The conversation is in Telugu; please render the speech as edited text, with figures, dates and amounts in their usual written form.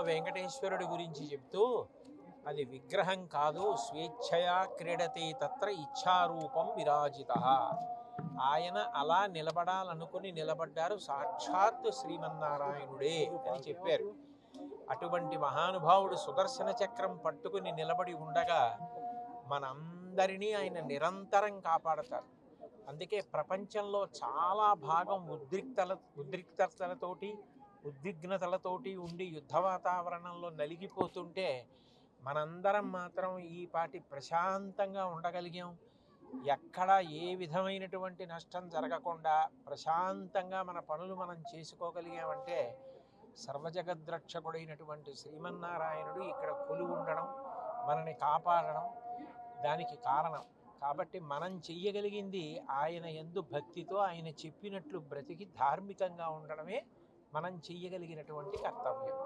వెంకటేశ్వరుడి గురించి చెప్తూ అది విగ్రహం కాదు, స్వేచ్ఛయా క్రీడతే తత్ర ఇచ్ఛారూపం విరాజిత. ఆయన అలా నిలబడాలనుకుని నిలబడ్డారు, సాక్షాత్ శ్రీమన్నారాయణుడే అని చెప్పారు. అటువంటి మహానుభావుడు సుదర్శన చక్రం పట్టుకుని నిలబడి ఉండగా మనందరినీ ఆయన నిరంతరం కాపాడతారు. అందుకే ప్రపంచంలో చాలా భాగం ఉద్రిక్తతలతోటి ఉద్విగ్నతలతోటి ఉండి యుద్ధ వాతావరణంలో నలిగిపోతుంటే మనందరం మాత్రం ఈ పాటి ప్రశాంతంగా ఉండగలిగాం. ఎక్కడ ఏ విధమైనటువంటి నష్టం జరగకుండా ప్రశాంతంగా మన పనులు మనం చేసుకోగలిగామంటే సర్వజగద్రక్షకుడైనటువంటి శ్రీమన్నారాయణుడు ఇక్కడ కొలువు ఉండడం, మనని కాపాడడం దానికి కారణం. కాబట్టి మనం చెయ్యగలిగింది ఆయన యందు భక్తితో ఆయన చెప్పినట్లు బ్రతికి ధార్మికంగా ఉండడమే మనం చెయ్యగలిగినటువంటి కర్తవ్యం.